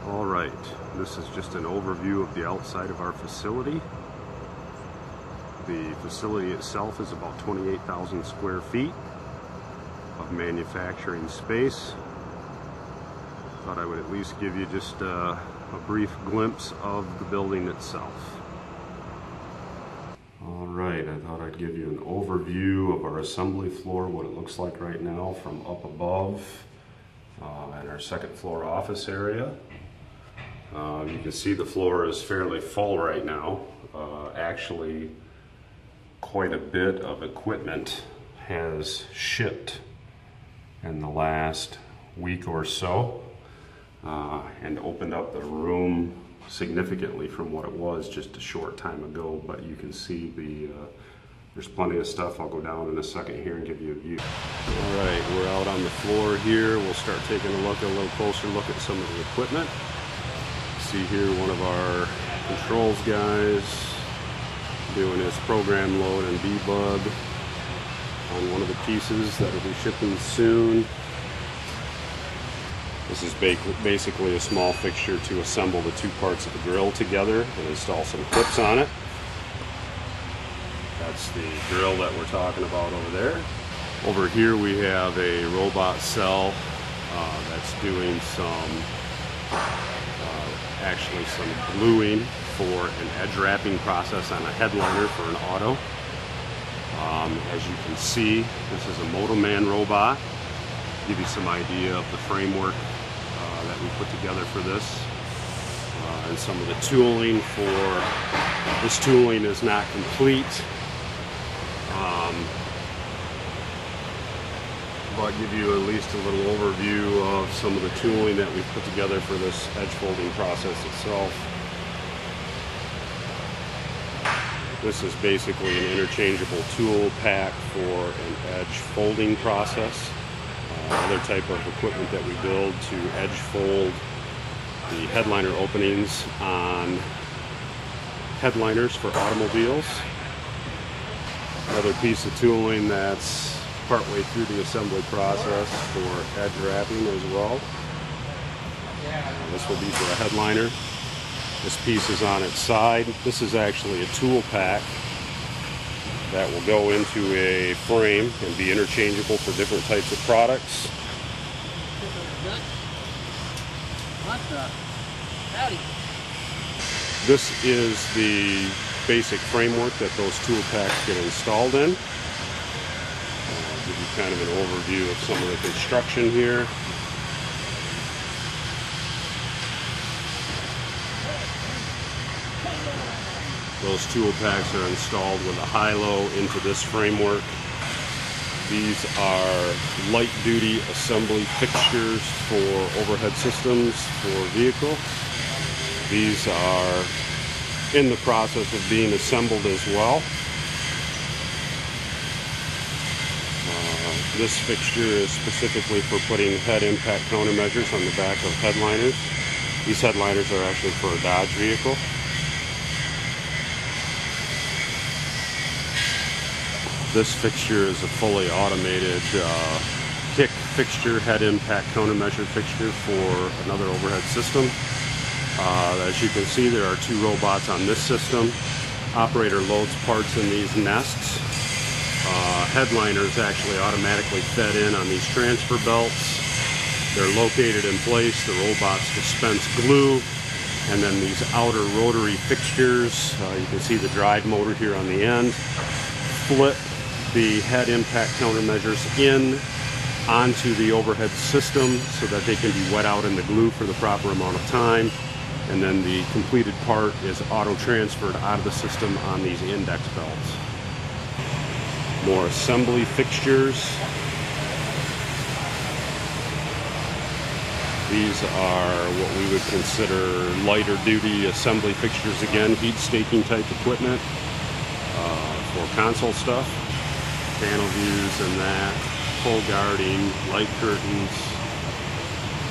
All right, this is just an overview of the outside of our facility. The facility itself is about 28,000 square feet of manufacturing space. Thought I would at least give you just a brief glimpse of the building itself. All right, I thought I'd give you an overview of our assembly floor, what it looks like right now from up above and our second floor office area. You can see the floor is fairly full right now. Actually, quite a bit of equipment has shipped in the last week or so and opened up the room significantly from what it was just a short time ago. But you can see there's plenty of stuff. I'll go down in a second here and give you a view. All right, we're out on the floor here. We'll start taking a little closer look at some of the equipment. See here one of our controls guys doing his program load and debug on one of the pieces that will be shipping soon. This is basically a small fixture to assemble the two parts of the grill together and install some clips on it. That's the grill that we're talking about over there. Over here we have a robot cell that's doing actually some gluing for an edge wrapping process on a headliner for an auto. As you can see, this is a Motoman robot. Give you some idea of the framework that we put together for this. And some of the tooling for this tooling is not complete. But give you at least a little overview of some of the tooling that we've put together for this edge folding process itself. This is basically an interchangeable tool pack for an edge folding process. Other type of equipment that we build to edge fold the headliner openings on headliners for automobiles. Another piece of tooling that's partway through the assembly process for edge wrapping as well. This will be for a headliner. This piece is on its side. This is actually a tool pack that will go into a frame and be interchangeable for different types of products. This is the basic framework that those tool packs get installed in. I'll give you kind of an overview of some of the construction here. Those tool packs are installed with a high-low into this framework. These are light-duty assembly fixtures for overhead systems for vehicles. These are in the process of being assembled as well. This fixture is specifically for putting head impact countermeasures on the back of headliners. These headliners are actually for a Dodge vehicle. This fixture is a fully automated kick fixture, head impact countermeasure fixture for another overhead system. As you can see, there are two robots on this system. Operator loads parts in these nests. Headliners actually automatically fed in on these transfer belts. They're located in place. The robots dispense glue, and then these outer rotary fixtures, you can see the drive motor here on the end, flip the head impact countermeasures in onto the overhead system so that they can be wet out in the glue for the proper amount of time, and then the completed part is auto transferred out of the system on these index belts. More assembly fixtures. These are what we would consider lighter duty assembly fixtures, again, heat staking type equipment for console stuff. Panel views and that, full guarding, light curtains.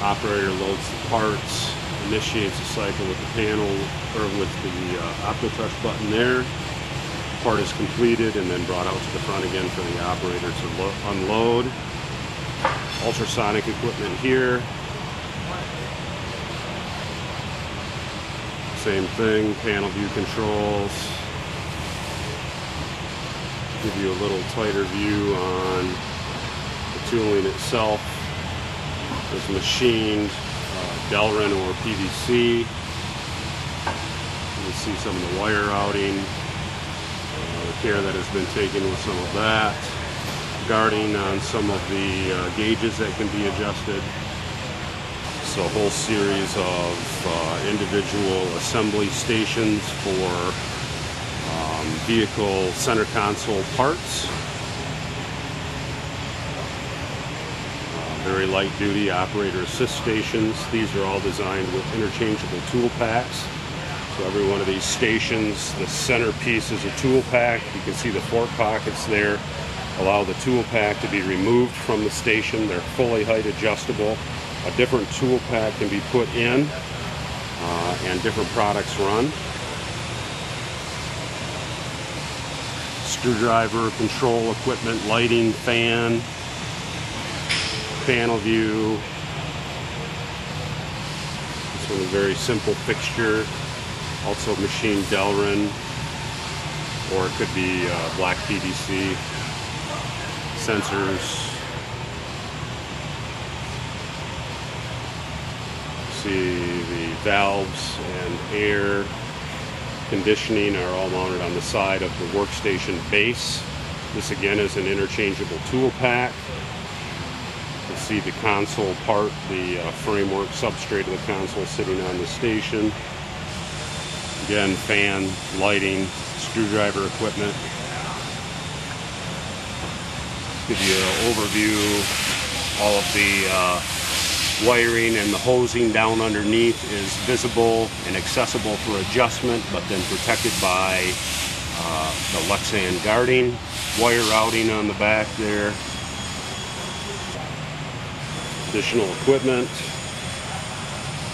Operator loads the parts, initiates a cycle with the panel, or with the OptoTouch button there. Part is completed and then brought out to the front again for the operator to unload. Ultrasonic equipment here. same thing, panel view controls. Give you a little tighter view on the tooling itself. It's machined Delrin or PVC. You can see some of the wire routing, the care that has been taken with some of that. Guarding on some of the gauges that can be adjusted. So a whole series of individual assembly stations for vehicle center console parts. Very light duty operator assist stations. These are all designed with interchangeable tool packs. So every one of these stations, the center piece is a tool pack. You can see the fork pockets there allow the tool pack to be removed from the station. They're fully height adjustable. A different tool pack can be put in and different products run. Screwdriver, control equipment, lighting, fan, panel view. This one is a very simple fixture. Also machined Delrin, or it could be black PVC. Sensors. See the valves and air conditioning are all mounted on the side of the workstation base. This again is an interchangeable tool pack. You see the console part, the framework substrate of the console sitting on the station. Again, fan, lighting, screwdriver equipment. Give you an overview. All of the wiring and the hosing down underneath is visible and accessible for adjustment, but then protected by the Lexan guarding. Wire routing on the back there. Additional equipment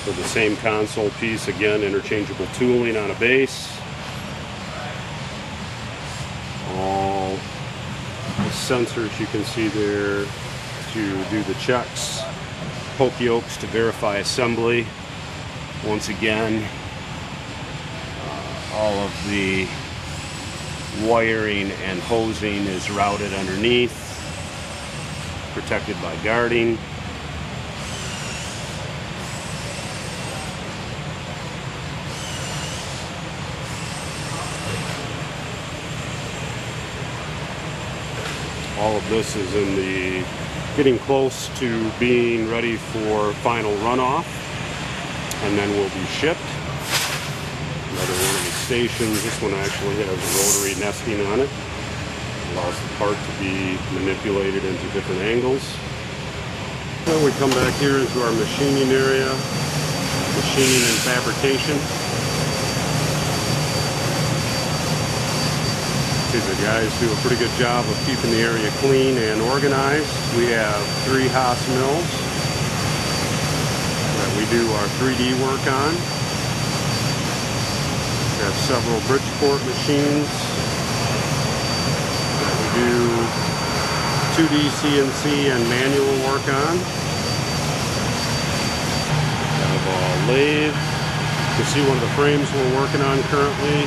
for the same console piece. Again, interchangeable tooling on a base. All the sensors you can see there to do the checks. Poke yokes to verify assembly. Once again, all of the wiring and hosing is routed underneath, protected by guarding. All of this is in the getting close to being ready for final runoff, and then will be shipped. Another one of the stations. This one actually has a rotary nesting on it. Allows the part to be manipulated into different angles. Then we come back here into our machining area, machining and fabrication. The guys do a pretty good job of keeping the area clean and organized. We have 3 Haas mills that we do our 3D work on. We have several Bridgeport machines that we do 2D CNC and manual work on. We have a lathe. You can see one of the frames we're working on currently.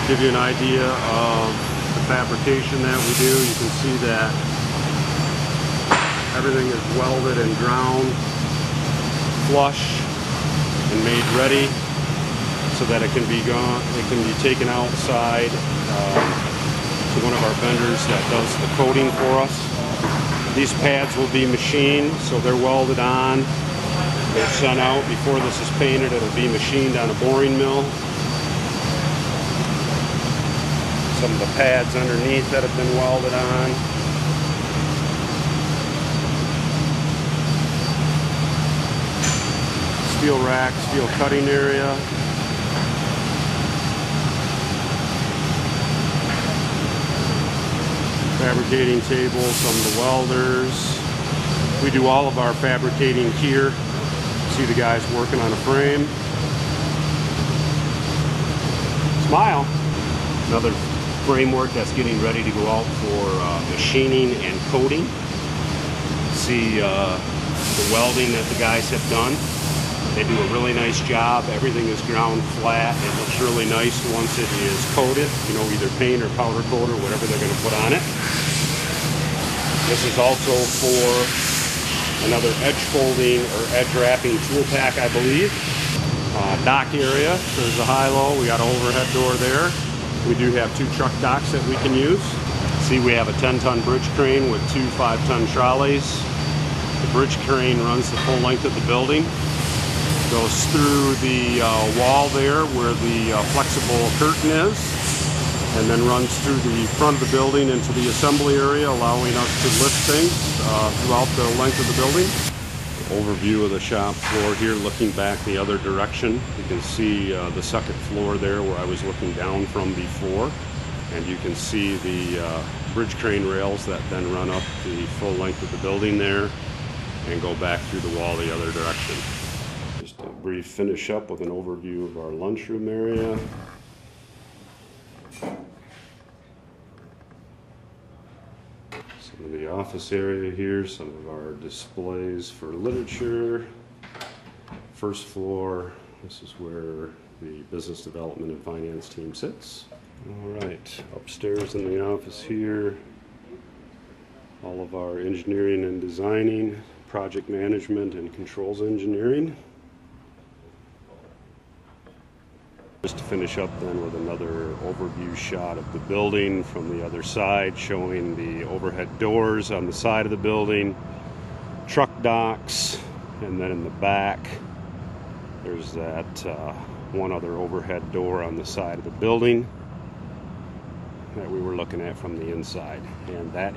Give you an idea of the fabrication that we do. You can see that everything is welded and ground flush and made ready so that it can be taken outside to one of our vendors that does the coating for us. These pads will be machined, so they're welded on. They're sent out before this is painted. It'll be machined on a boring mill. Some of the pads underneath that have been welded on. Steel rack, steel cutting area. Fabricating table, some of the welders. We do all of our fabricating here. See the guys working on a frame. Smile. Another framework that's getting ready to go out for machining and coating. See the welding that the guys have done. They do a really nice job. Everything is ground flat. It looks really nice once it is coated, you know, either paint or powder coat or whatever they're going to put on it. This is also for another edge folding or edge wrapping tool pack, I believe. Dock area, so there's a high-low. We got an overhead door there. We do have 2 truck docks that we can use. See, we have a 10-ton bridge crane with 2 5-ton trolleys. The bridge crane runs the full length of the building. Goes through the wall there where the flexible curtain is, and then runs through the front of the building into the assembly area, allowing us to lift things throughout the length of the building. Overview of the shop floor here, looking back the other direction. You can see the second floor there where I was looking down from before, and you can see the bridge crane rails that then run up the full length of the building there and go back through the wall the other direction. Just a brief finish up with an overview of our lunchroom area. Some of the office area here, some of our displays for literature. First floor, this is where the business development and finance team sits. All right, upstairs in the office here, all of our engineering and designing, project management and controls engineering. Just to finish up then with another overview shot of the building from the other side, showing the overhead doors on the side of the building, truck docks, and then in the back there's that one other overhead door on the side of the building that we were looking at from the inside. And that